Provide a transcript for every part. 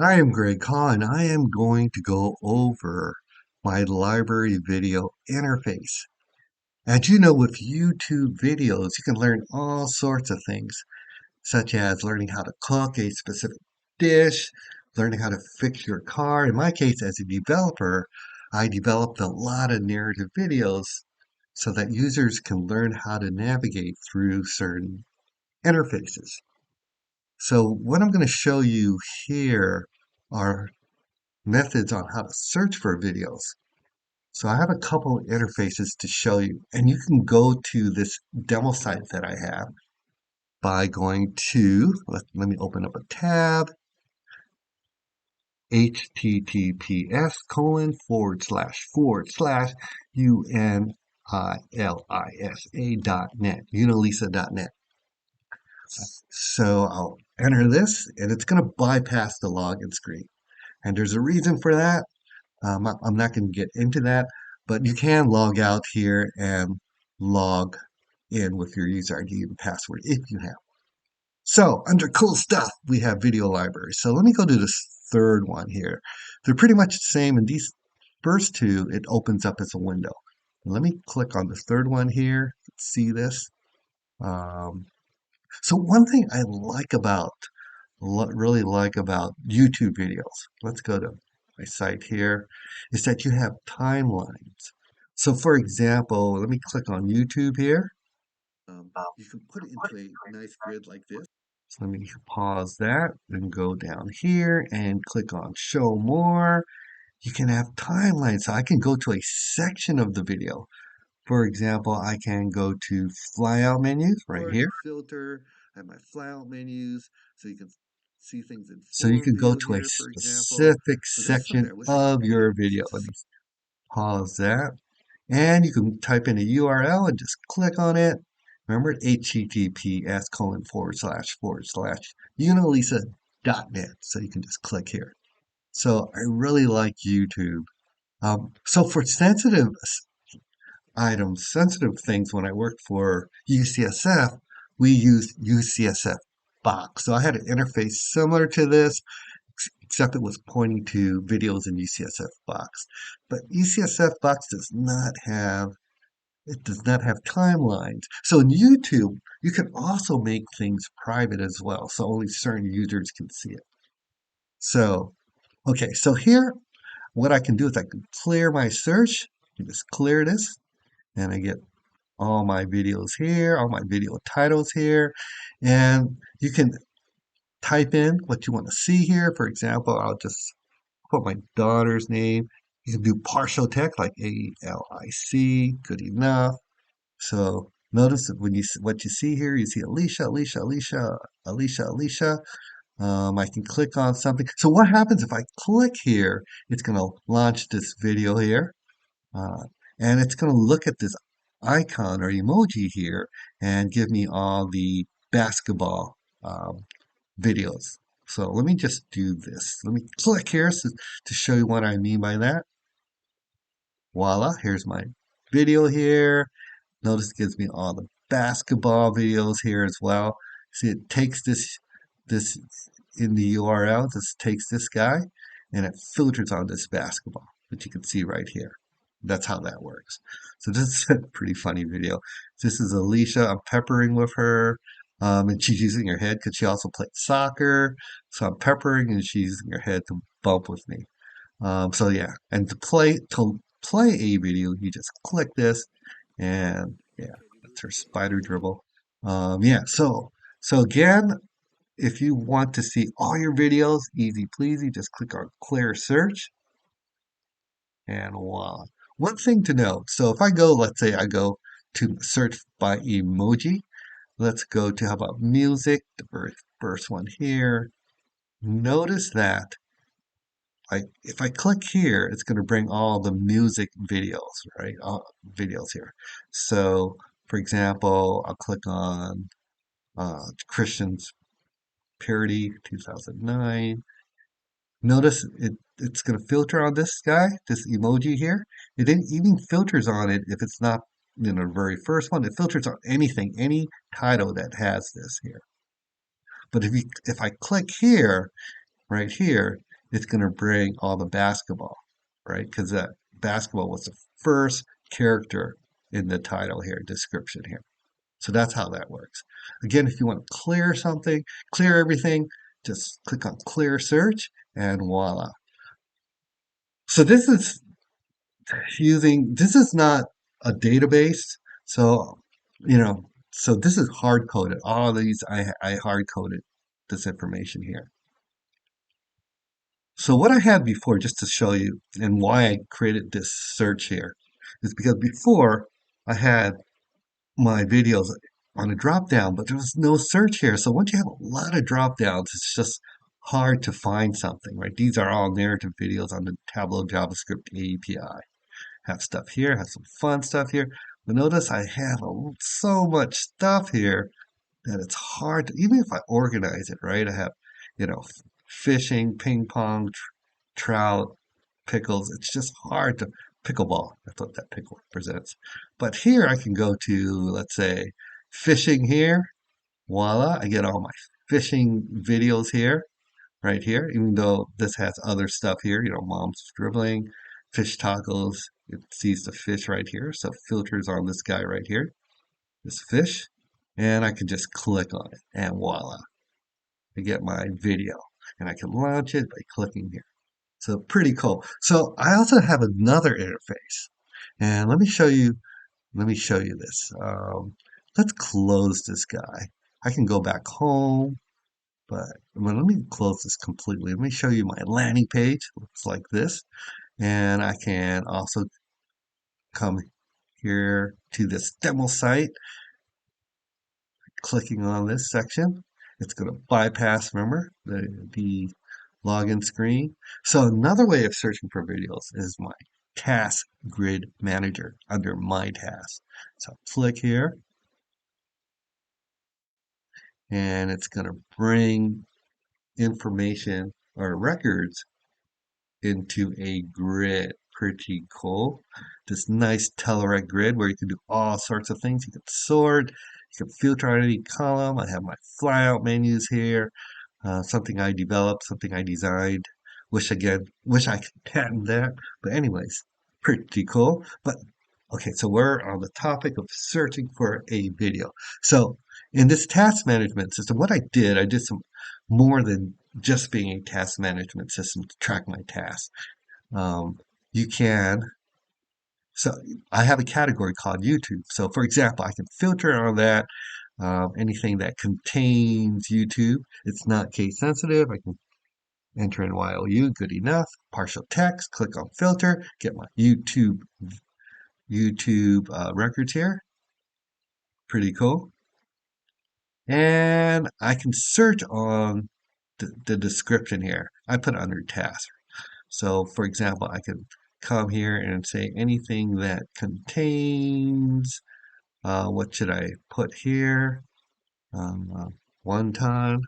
I am Greg Kaw, and I am going to go over my library video interface. As you know, with YouTube videos, you can learn all sorts of things, such as learning how to cook a specific dish, learning how to fix your car. In my case, as a developer, I developed a lot of narrative videos so that users can learn how to navigate through certain interfaces. So what I'm going to show you here are methods on how to search for videos. So I have a couple of interfaces to show you, and you can go to this demo site that I have by going to, let me open up a tab, https://unilisa.net, unilisa.net. So I'll enter this, and it's going to bypass the login screen. And there's a reason for that. I'm not going to get into that, but you can log out here and log in with your user ID and password if you have. So under cool stuff, we have video libraries. So let me go to this third one here. They're pretty much the same, and these first two, it opens up as a window. Let me click on the third one here. See this? Um, so one thing I like about, really like about YouTube videos, let's go to my site here, is that you have timelines. So for example, let me click on YouTube here. You can put it into a nice grid like this. So let me pause that and go down here and click on show more. You can have timelines. So I can go to a section of the video. For example, I can go to flyout menus right here. Filter, I have my flyout menus, so you can see things in so you can go to a specific section of your video. Let me pause that. And you can type in a URL and just click on it. Remember, https://unilisa.net. So you can just click here. So I really like YouTube. So for sensitive items, sensitive things, when I worked for UCSF, we used UCSF Box. So I had an interface similar to this, except it was pointing to videos in UCSF Box. But UCSF Box does not have timelines. So in YouTube, you can also make things private as well, so only certain users can see it. So, okay, so here, what I can do is I can clear my search. You just clear this, and I get all my videos here, all my video titles here, and you can type in what you want to see here. For example, I'll just put my daughter's name. You can do partial text like ALIC, good enough. So notice that what you see here, you see Alicia, Alicia, Alicia, Alicia, Alicia. I can click on something. So what happens if I click here? It's going to launch this video here, uh, and it's going to look at this icon or emoji here and give me all the basketball videos. So let me just do this. Let me click here to show you what I mean by that. Voila, here's my video here. Notice it gives me all the basketball videos here as well. See, it takes this in the URL, just takes this guy and it filters on this basketball, which you can see right here. That's how that works. So this is a pretty funny video. This is Alicia. I'm peppering with her. And she's using her head because she also played soccer. So I'm peppering and she's using her head to bump with me. So yeah, and to play a video, you just click this, and yeah, that's her spider dribble. Yeah, so again, if you want to see all your videos, easy pleasy, just click on clear search, and voila. One thing to note, so if I go, let's say I go to search by emoji, let's go to how about music, the first one here. Notice that if I click here, it's going to bring all the music videos, right? All videos here. So, for example, I'll click on Christian's Parody 2009. Notice it's going to filter on this guy, this emoji here. It even filters on it if it's not, the very first one. It filters on anything, any title that has this here. But if I click here, right here, it's going to bring all the basketball, right? Because that basketball was the first character in the title here, description here. So that's how that works. Again, if you want to clear something, clear everything, just click on clear search and voila. So this is not a database. So, so this is hard coded. All of these, I hard coded this information here. So what I had before, just to show you and why I created this search here, is because before I had my videos on a drop down, but there was no search here. So once you have a lot of drop downs, it's just hard to find something, right? These are all narrative videos on the Tableau JavaScript API. Have stuff here, have some fun stuff here. But notice I have so much stuff here that it's hard to, even if I organize it, right? I have, fishing, ping pong, trout, pickles. It's just hard to pickleball. That's what that pickle represents. But here I can go to, let's say, fishing here. Voila, I get all my fishing videos here, right here, even though this has other stuff here, mom's dribbling, fish tacos. It sees the fish right here, so filters on this guy right here, this fish, and I can just click on it, and voila, I get my video, and I can launch it by clicking here. So pretty cool. So I also have another interface, and Let me show you this. Let's close this guy. I can go back home, but let me close this completely. Let me show you my landing page. Looks like this, and I can also come here to this demo site, clicking on this section. It's going to bypass, remember, the login screen. So another way of searching for videos is my task grid manager under my task. So click here, and it's going to bring information or records into a grid. Pretty cool. This nice Telerik grid where you can do all sorts of things. You can sort, you can filter out any column. I have my flyout menus here. Something I developed, something I designed. Wish I could patent that. But anyways, pretty cool. But okay, so we're on the topic of searching for a video. So in this task management system, what I did some more than just being a task management system to track my tasks. Um, you can, so I have a category called YouTube. So for example, I can filter on that, anything that contains YouTube. It's not case sensitive. I can enter in YOU, good enough. Partial text, click on filter, get my YouTube records here. Pretty cool. And I can search on the description here. I put it under task. So for example, I can come here and say anything that contains, what should I put here? One ton,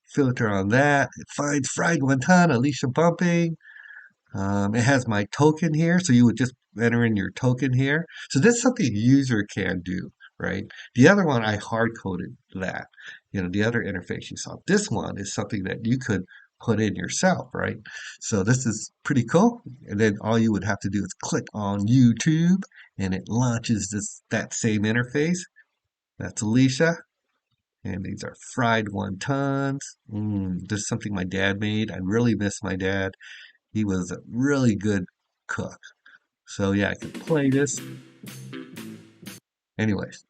filter on that. It finds fried wonton, Alicia bumping. It has my token here, so you would just enter in your token here. So that's something a user can do, right? The other one, I hard coded that. The other interface you saw. This one is something that you could put in yourself, right? So this is pretty cool. And then all you would have to do is click on YouTube, and it launches that same interface. That's Alicia. And these are fried wontons. This is something my dad made. I really miss my dad. He was a really good cook. So yeah, I could play this. Anyways,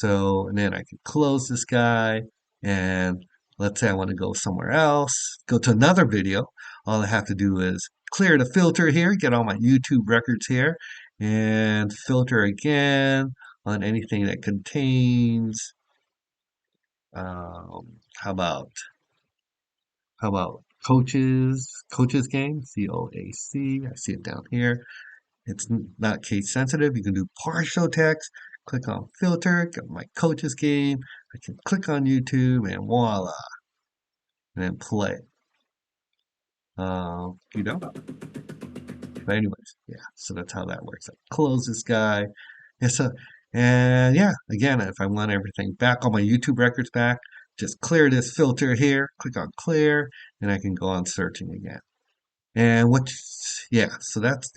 and then I could close this guy, and let's say I want to go somewhere else, go to another video. All I have to do is clear the filter here, get all my YouTube records here, and filter again on anything that contains, how about coaches game, COAC. I see it down here. It's not case sensitive. You can do partial text. Click on filter, get my coaches game. I can click on YouTube and voila, and then play. Uh, you know. But anyways, yeah. So that's how that works. I close this guy. Yeah. So and yeah, again, if I want everything back, all my YouTube records back, just clear this filter here, click on clear, and I can go on searching again. And yeah, so that's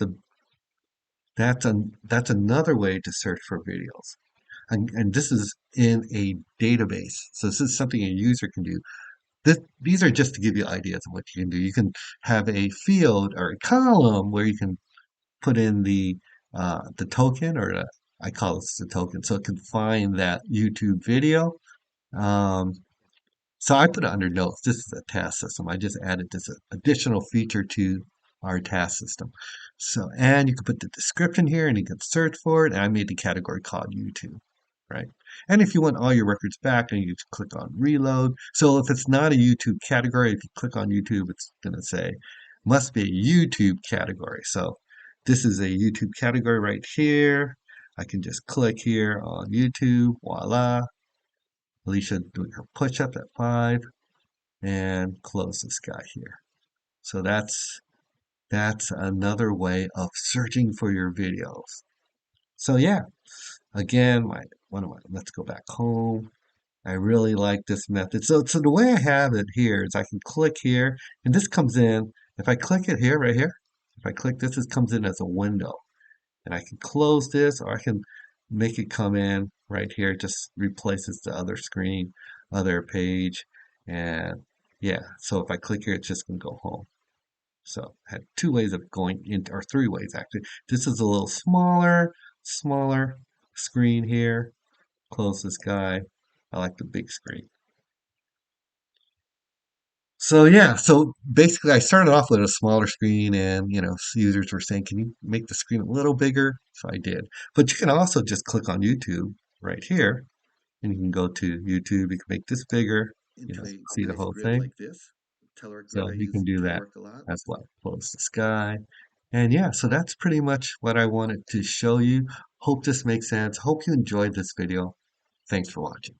another way to search for videos. And this is in a database. So this is something a user can do. These are just to give you ideas of what you can do. You can have a field or a column where you can put in the token I call this the token, so it can find that YouTube video. Um, so I put it under notes. This is a task system. I just added this additional feature to our task system. So, and you can put the description here and you can search for it. And I made the category called YouTube, right? And if you want all your records back, then you just click on reload. So if it's not a YouTube category, if you click on YouTube, it's going to say must be a YouTube category. So this is a YouTube category right here. I can just click here on YouTube, voila. Alicia doing her push-up at 5 and close this guy here. So that's another way of searching for your videos. So yeah, again, let's go back home. I really like this method. So the way I have it here is I can click here and this comes in. If I click it here, right here, if I click this, it comes in as a window. And I can close this or I can make it come in right here. It just replaces the other screen, other page. And yeah, so if I click here, it's just going to go home. So I had two ways of going in, or three ways actually. This is a little smaller screen here. Close this guy. I like the big screen. So yeah, so basically I started off with a smaller screen and users were saying, can you make the screen a little bigger? So I did. But you can also just click on YouTube right here and you can go to YouTube, you can make this bigger, Into a see the nice whole grid thing. like this. Telework grid, So I you use can do that Telework a lot. as well. Close the sky. And yeah, so that's pretty much what I wanted to show you. Hope this makes sense. Hope you enjoyed this video. Thanks for watching.